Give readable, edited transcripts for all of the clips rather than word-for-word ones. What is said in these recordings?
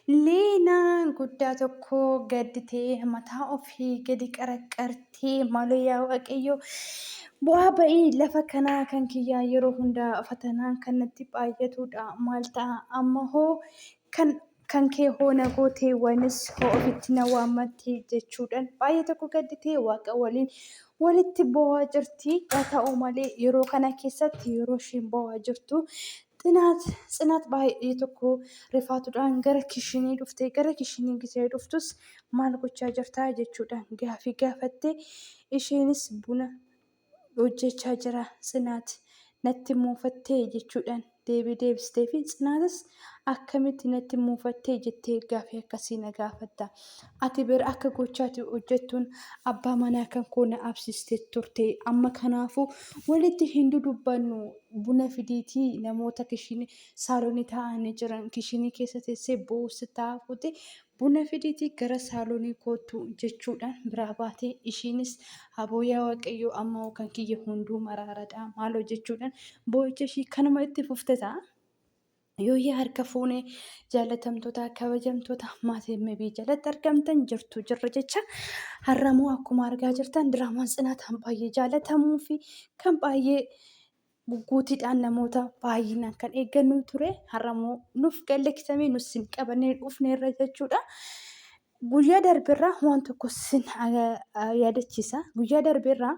Leenaan guddaa tokko gadditee mataa ofii gadi qaraqqartee maaloo yaa Waaqayyo bu'aa ba'ii lafa kanaa kan kiyyaa yeroo hundaa fatanaan kan natti baay'atudha. Maal ta'a amma hoo kan kee hoo na gootee wanis hoo ofitti na waammattee jechuudhaan baay'ee tokko gadditee Waaqa waliin walitti bo'aa jirti. Haa ta'u malee yeroo kana keessatti yeroo isheen bo'aa jirtu ጽናት baay'ee tokko rifaatuudhaan gara kishinii dhuftee gara kishinii gisee dhuftus maal gochaa jirtaa jechuudhaan gaafii gaafattee isheenis buna hojjechaa jira ጽናት natti muufattee jechuudhaan deebistee fi ጽናትስ akkamitti natti muufattee jettee gaafii akkasii na gaafatta. Ati bira akka gochaati hojjettuun abbaa manaa kan koo na absistee turte amma kanaafuu walitti hin dudubbannu buna fidiitii namoota kishinii saaloonii taa'anii jiran kishinii keessa teessee bu'uusi taa'uuti buna fidiitii gara saaloonii kootu jechuudhaan biraa baatee ishiinis haboo yaa Waaqayyoo amma kan kiyya hunduu maraaradha maaloo jechuudhaan boo'icha ishii kanuma itti fufte ta'a. Yoo harka fuunee jaalatamtoota kabajamtoota maatii meebii jalatti argamtan jirra jecha har'ammoo akkuma argaa jirtan diraamaan Tsinaataan baay'ee jaalatamuu fi kan baay'ee guutuudhaan namoota baay'inaan kan eeggannu ture har'ammoo nuuf galleeksamee nus hin qabannee dhufneerra jechuudha. Guyyaa darbeerraa waan tokko sin yaadachiisa. Guyyaa darbeerraa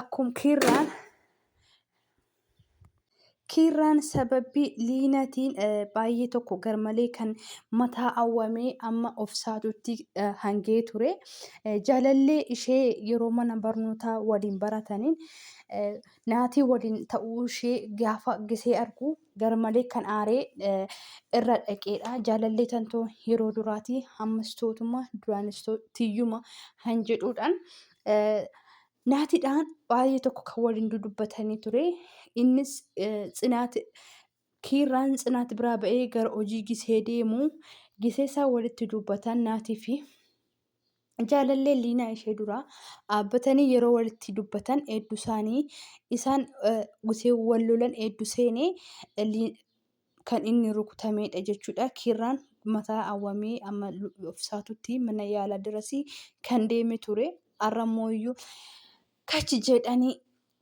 akkuma kiirraan sababii liinatiin baay'ee tokko garmalee kan mataa awwamee amma of saatutti hangee ture. Jaalallee ishee yeroo mana barnootaa waliin barataniin naatii waliin ta'uu ishee gaafa gisee argu garmalee kan aaree irra dhaqeedha. Jaalallee tantoo yeroo duraatii ammas tootummaa duraanis tiyyuma han jedhuudhaan naatiidhaan baay'ee tokko kan waliin dudubbatanii ture. Innis kiirraan Tsinaat biraa ba'ee gara hojii gisee deemu gisee isaa walitti dubbatan naatii fi jaalallee liinaa ishee duraa dhaabbatanii yeroo walitti dubbatan hedduu isaanii isaan gisee wal lolan hedduu seenee kan inni rukutamedha jechuudha. Kiirraan mataa awwamee amma of saatutti mana yaalaa dirasii kan deeme ture. Har'ammoo iyyuu kachi jedhanii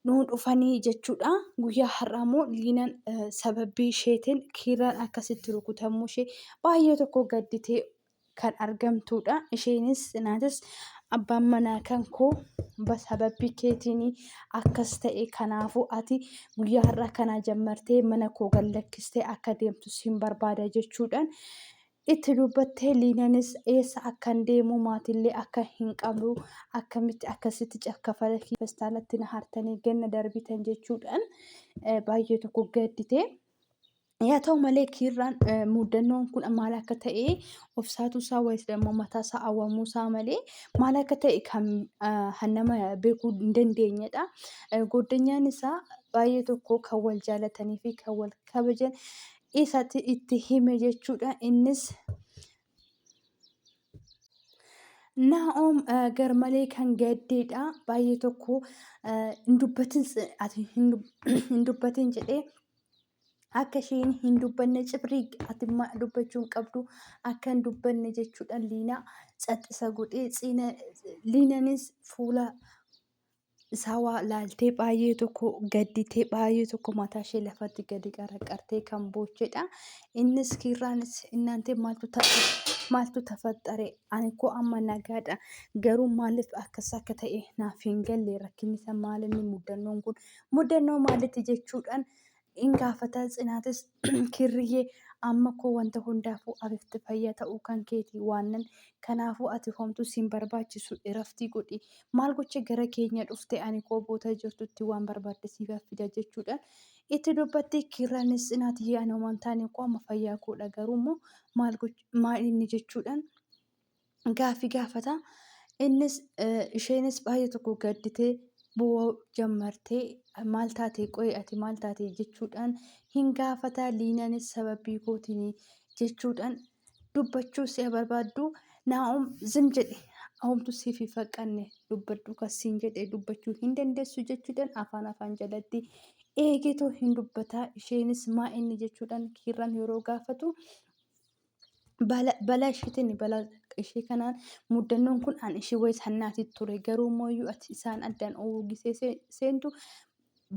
nuu dhufanii jechuudha. Guyyaa har'ammoo liinaan sababii isheetiin kiirraan akkasitti rukutamuu ishee baay'ee tokko gadditee kan argamtudha. Isheenis Tsinaatis abbaan manaa kan koo sababii keetiin akkas ta'e kanaafuu ati guyyaa har'aa kana jammartee mana koo gallakkistee akka deemtu sin barbaada jechuudhaan itti dubbattee liinanis eessa akkan deemu maatillee akka hin qabu akkamitti akkasitti cakkafala feestaalatti na hartanii ganna darbitan jechuudhaan baay'ee tokko gaddite. Yaa ta'u malee kiirraan muddannoon kun maal akka ta'e of saatuu isaa wayis immoo mataa isaa awwamuu isaa malee maal akka ta'e kan nama beekuu hin dandeenyedha. Goddanyaan isaa baay'ee tokko kan wal jaalatanii fi kan wal kabajan isatti itti hime jechuudha. Innis Naa'om garmalee kan gaddeedha. Baay'ee tokko hin dubbatin jedhee akka isheen hin dubbanne cibrii ati dubbachuu hin qabdu akka hin dubbanne jechuudhaan liinaa caccisa godhee liinanis fuula isaa waa laaltee baay'ee tokko gadditee baay'ee tokko mataa ishee lafatti gadi qaraqqartee kan boochedha. Innis kiirraanis inaantee maaltu tafaxxare ani koo amma nagaadha garuu maaliif akkas akka ta'e naaf hin galle rakkinni isaa maalinni muddannoon kun muddannoo maalitti jechuudhaan in gaafata. Tsinaatis kirriyyee amma koo wanta hundaafuu abifti fayyaa ta'uu kan keeti waanan kanaafuu ati homtuu siin barbaachisu iraftii godhi maal gocha gara keenya dhufte ani koo boota jirtutti waan barbaadde fida jechuudhaan itti dubbatti. Kiirraanis Tsinaatii ana waan taane koo amma fayyaa koodha garuummoo maal inni jechuudhaan gaafii gaafata. Innis isheenis baay'ee tokko gadditee bu'aa jammartee maal taatee qo'ee ati maal taatee jechuudhaan hin gaafata. Liinaanis sababii kootiin jechuudhaan dubbachuu si'a barbaaddu naa'om zim jedhe homtuu siif hin faqqanne dubbadhu kasiin jedhee dubbachuu hin dandeessu jechuudhaan afaan jalatti eegetoo hin dubbataa. Isheenis maa inni jechuudhaan kiirraan yeroo gaafatu balaa isheetiin balaa ishee kanaan muddannoon kun an ishee wayis hannaati ture garuu mooyyuu ati isaan addaan oowwisee seentu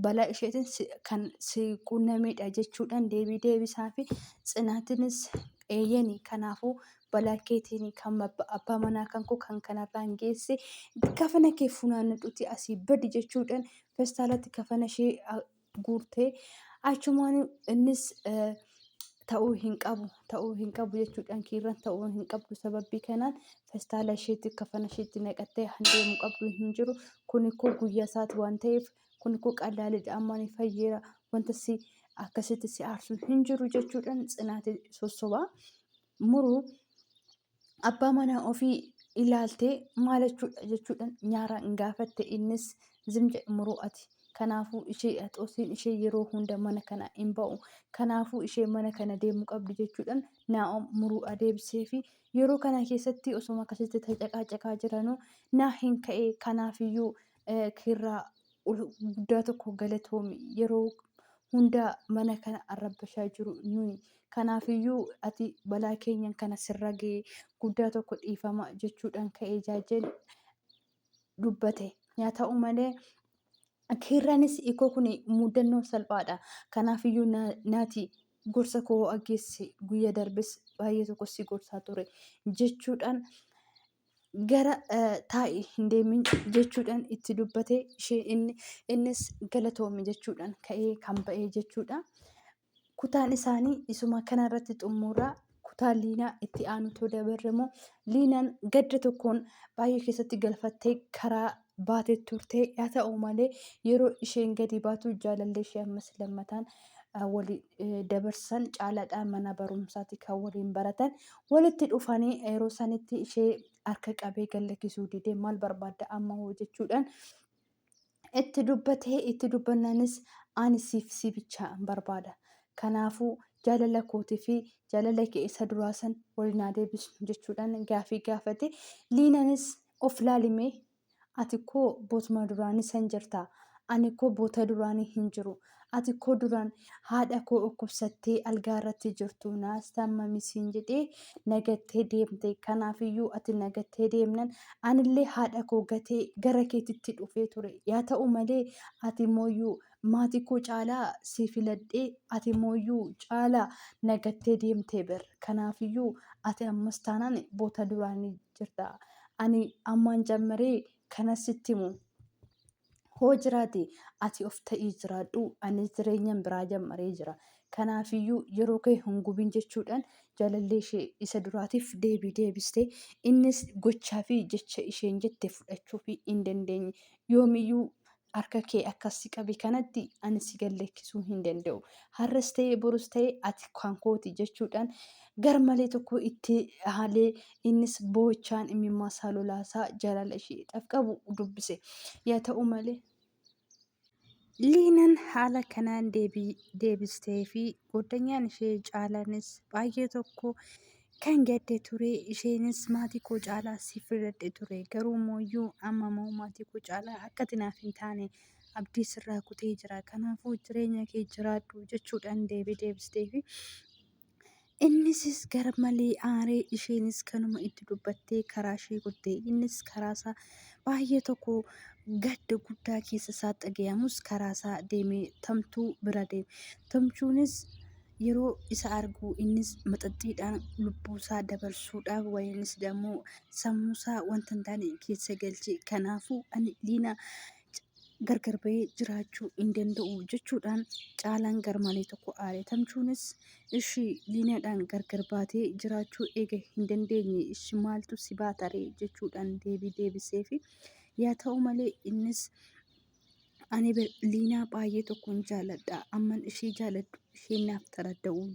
balaa isheetiin kan si qunnamedha jechuudhaan deebii deebisaa fi tsinaatiinis eeyyanii kanaafuu balaa keetiin kan abbaa manaa kan koo kan kanarraan geesse kafana kee funaannadhuuti asii badi jechuudhaan feestaalatti kafana ishee guurtee achumaan innis ta'uu hin qabu jechuudhaan kiirran ta'uu hin qabdu sababii kanaan feestaala isheetti kafana isheetti naqattee handeemuu qabdu hin jiru kun koo guyyaa isaati waan ta'eef kun koo qallaalidha ammaan fayyeera wanta si akkasitti si aarsu hin jiru jechuudhaan tsinaate sossobaa muruu abbaa manaa ofii ilaaltee maal jechuudhaan nyaara hin gaafatte innis zimje muruu ati kanaafuu ishee xoosiin ishee yeroo hunda mana kana hin ba'u kanaafuu ishee mana kana deemuu qabdi jechuudhaan naa muruu adeebisee fi yeroo kana keessatti osuma akkasitti caqaa jiranuu naa hin ka'e kanaafiyyuu kiirraa guddaa tokko galatoomi yeroo hunda mana kana arrabbashaa jiru nuyi kanaafiyyuu ati balaa keenyan kana sirra ga'e guddaa tokko dhiifama jechuudhaan ka'ee jaajeen dubbate yaa ta'u malee. Kiirraanis ikoo kun mudannoo salphaadha. Kanaafiyyuu naati gorsa koo aggeessi guyyaa darbes baay'ee tokko si gorsaa ture jechuudhaan gara taa'e hin deemin jechuudhaan itti dubbate innis galatoomi jechuudhaan ka'ee kan ba'ee jechuudha. Kutaan isaanii isuma kanarratti xumuraa kutaa liinaa itti aanutu dabarremoo liinaan gadda tokkoon baay'ee keessatti galfattee karaa baatee turte yaa ta'u malee yeroo isheen gadi baatu jaalallee ishee ammas lammataan walii dabarsan caalaadhaan mana barumsaatti kan waliin baratan walitti dhufanii yeroo sanitti ishee harka qabee gallakkisuu didee maal barbaadda amma hoo jechuudhaan itti dubbannaanis ani siif si bichaa barbaada kanaafuu jaalala kootii fi jaalala kee isa duraasan walinaa deebisu jechuudhaan gaafii gaafate liinaanis of laalimee ati koo bootuma duraanii san jirtaa ani koo boota duraanii hin jiru ati koo duraan haadha koo dhukkubsattee algaa irratti jirtu naas tammamisiin jedhee nagattee deemte kanaafiyyuu ati nagattee deemnan anillee haadha koo gatee gara keetitti dhufee ture yaa ta'u malee ati mooyyuu maatii koo caalaa si filadhee ati mooyyuu caalaa nagattee deemtee bir kanaafiyyuu ati ammas taanaan boota duraanii jirta ani ammaan jammaree kanas sitti himu hoo jiraate ati of ta'ii jiraadhu anis jireenyan biraa jammaree jira kanaafiyyuu yeroo kee hin gubin jechuudhaan jaalallee ishee isa duraatiif deebistee innis gochaa fi jecha isheen jette fudhachuu fi hin dandeenye yoomiyyuu harka kee akkasi qabi kanatti ani si gallakkisuu hin danda'u har'as ta'ee borus ta'ee ati kan kooti jechuudhaan garmalee tokko itti haalee innis boochaan imimmaa saalolaasaa jaalala isheedhaaf qabu dubbise yaa ta'u malee. Liinaan haala kanaan deebistee fi godanyaan ishee caalaanis baay'ee tokko kan gadde ture isheenis maatii koo caalaa si filadhe ture garuu mooyyuu amma moo maatii koo caalaa akka tinaaf hin taane abdii sirraa kutee jira kanaafuu jireenya kee jiraadhu jechuudhaan deebistee fi innisis gara malee aaree isheenis kanuma itti dubbattee karaa ishee kuttee innis karaasaa baay'ee tokko gadda guddaa keessa isaa dhagayamus karaasaa deemee tamtuu bira deeme tamchuunis yeroo isa argu innis maxaxxiidhaan lubbuusaa dabarsuudhaaf wayinis dammoo sammuusaa wanta hin taane keessa galche kanaafuu ani liinaa gargar bahee jiraachuu hin danda'u jechuudhaan caalaan garmalee tokko aaree tamchuunis ishii liinaadhaan gargar baatee jiraachuu eega hin dandeenye ishi maaltu si baataree jechuudhaan deebisee fi yaa ta'u malee innis ani liinaa baay'ee tokkoon jaaladha amman ishee jaaladhu ishee naaf taradda'uu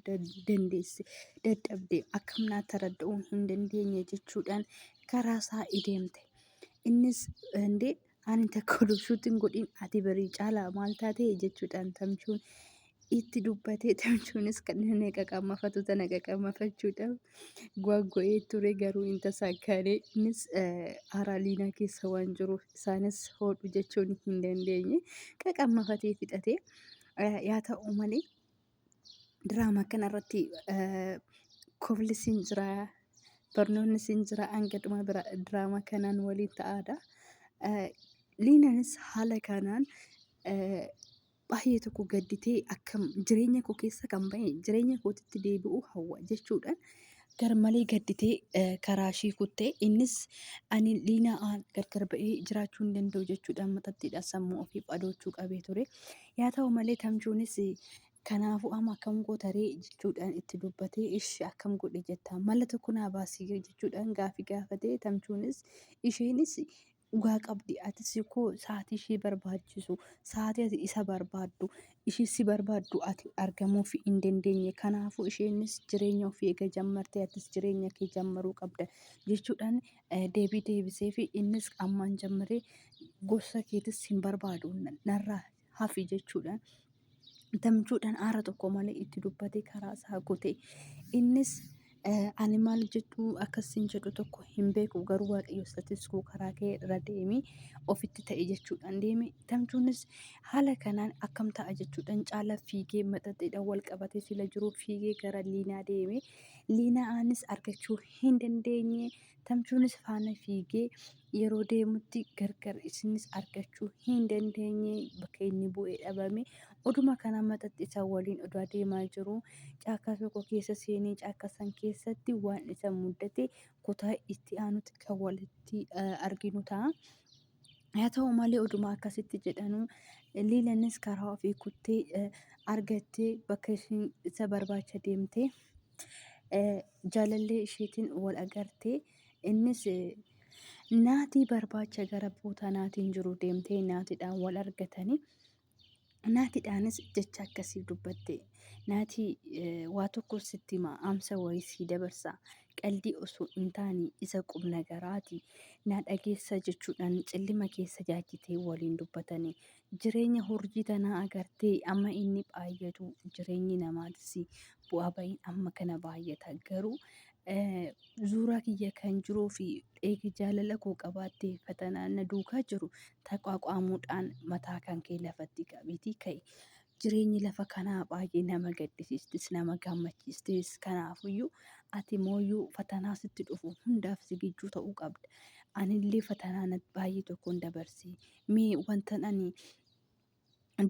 dandeesse dadhabde akkam naaf taradda'uu hin dandeenye jechuudhaan karaa isaa deemte innis indee ani takka dubshuutiin godhin ati barii caalaa maal taatee jechuudhaan tamchuun itti dubbatee tamchuunis kan inni qaqammafatu tana qaqammafachuudhaaf gwagga'ee ture garuu hin tasaakkaane innis haaraa liinaa keessa waan jiruuf isaanis hodhu jechuun hin dandeenye qaqammafatee fixate yaa ta'u malee diraamaa kanarratti Kofli siin jira. Barnoonni siin jira. Hanga dhuma diraamaa kanaan waliin ta'aadha. Liinaanis haala kanaan baay'ee tokko gadditee akkam jireenya koo keessa kan bahe jireenya kootitti deebi'uu hawwa jechuudhaan garmalee gadditee karaa ishii kuttee innis ani Liinaan gargar ba'ee jiraachuu hin danda'u jechuudhaan maxaxxiidhaan sammuu ofiif adoochuu qabee ture. Yaa ta'u malee Tamchuunis kanaafuu amma akkam gootaree jechuudhaan itti dubbatee ishi akkam godhe jettaa mala tokko naa baasii jechuudhaan gaafii gaafatee Tamchuunis isheenis dhugaa qabdi atis koo sa'aatii ishee barbaachisu sa'aatii ati isa barbaaddu ishee si barbaaddu ati argamuuf hin dandeenye kanaafuu isheenis jireenya ofii eega jammartee atis jireenya kee jammaruu qabda jechuudhaan deebii deebisee fi innis ammaan jammaree gosa keetis hin barbaadu narraa hafi jechuudhaan Tamchuudhaan aara tokko malee itti dubbatee karaa isaa kute innis ani maal jedhu akkasiin jedhu tokko hin beeku garuu waaqayyo statiskuu karaa kee irra deemee ofitti ta'e jechuudhaan deeme Tamchuunis haala kanaan akkam ta'a jechuudhaan caala fiigee maxaxeedhaan wal qabatee sila jiru fiigee gara Liinaa deeme Liinaanis argachuu hin dandeenye Tamchuunis faana fiigee yeroo deemutti gargar isinis argachuu hin dandeenye bakka inni bu'ee dhabame oduma kana maxaxxisaa waliin oduu adeemaa jiru caakkaa tokko keessa seenee caakkaa san keessatti waan isa mudate kutaa itti aanutti kan walitti arginu ta'a. Haa ta'u malee oduma akkasitti jedhanuu Liinaanis karaa ofii kuttee argattee bakka isheen isa barbaacha deemtee jaalallee isheetiin wal agartee innis naatii barbaacha gara bootaa naatiin jiru deemtee naatiidhaan wal argatanii naatiidhaanis jecha akkasii dubbatte naatii waa tokko sitti hima amsa wayii sii dabarsa qalbii osoo hin taane isa qubna garaati na dhageessa jechuudhaan cillima keessa jaajitee waliin dubbatanii jireenya hurjii tanaa agartee amma inni baay'atu jireenyi namaatis bu'aa bahiin amma kana baay'ata garuu suuraa kiyya kan jiruu fi eegi jaalala koo qabaattee fatanaan na duukaa jiru taqaaqaamuudhaan mataa kan kee lafatti qabiitii ka'e. Jireenyi lafa kanaa baay'ee nama gaddisiistis nama gammachiistis kanaafuyyuu ati mooyyuu fatanaa sitti dhufu hundaaf sigijjuu ta'uu qabda. Anillee fatanaa baay'ee tokkoon dabarsee mee wantan ani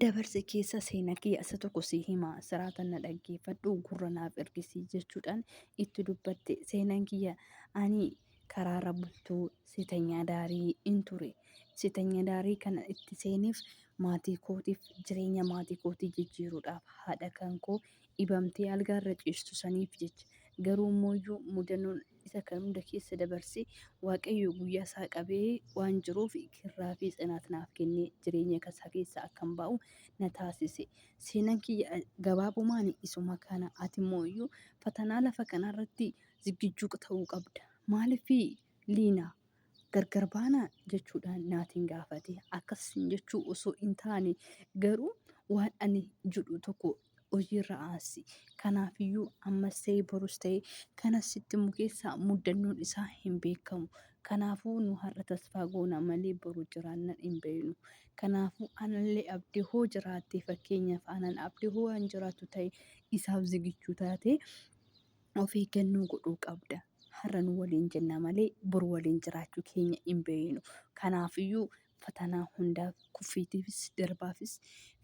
dabarse keessa seenaa kiyya isa tokko si hima siraatan na dhaggeeffadhu gurra naaf ergisii jechuudhaan itti dubbatte seenaan kiyya ani karaarra bultuu sitanyaa daarii in ture sitanyaa daarii kana itti seeniif maatii kootiif jireenya maatii kootii jijjiiruudhaaf haadha kan koo dhibamtee algaarra ciistu saniif jecha garuu mooyyuu mudannoon isa kan hunda keessa dabarsee waaqayyo guyyaa isaa qabee waan jiruuf kirraa fi tsinaat naaf kennee jireenya kasaa keessa akkan ba'u na taasise. Seenaan kiyya gabaabumaan isuma kana ati mooyyuu fatanaa lafa kanarratti ziggijjuu ta'uu qabda. Maaliif Liinaa gargar baanaa jechuudhaan naatiin gaafate akkasiin jechuu osoo hin taane garuu waan ani jedhu tokko hojiirra aansi kanaafiyyuu ammas ta'ee borus ta'ee kanas sitti mukeessaa muddannoon isaa hin beekamu kanaafuu nu har'a tasfaa goona malee boru jiraannan hin beeknu kanaafuu anallee abdii hoo jiraatte fakkeenyaaf anan abdii hoo waan jiraatu ta'e isaaf zigichuu taate of eeggannoo godhuu qabda. Har'a nu waliin jenna malee boru waliin jiraachuu keenya hin beeknu kanaafiyyuu fatanaa hundaaf kuffiitiifis darbaafis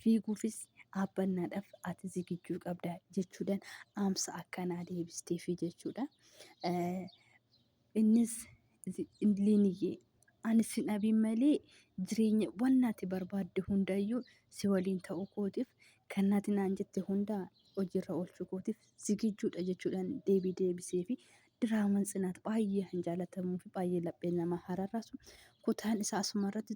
fiiguufis dhaabbannaadhaaf ati zigichuu qabda jechuudhaan dhaamsa akkanaa deebisteefi jechuudha. Innis Liiniyyee ani sin dhabiin malee jireenya waan ati barbaadde hundayyuu si waliin ta'uu kootiif kan ati naan jette hundaa hojiirra oolchuu kootiif zigijuudha jechuudhaan deebii deebisee fi diraamaan tsinaat baay'ee hin jaalatamuu fi baay'ee laphee nama hararrasu kutaan isaa asumarratti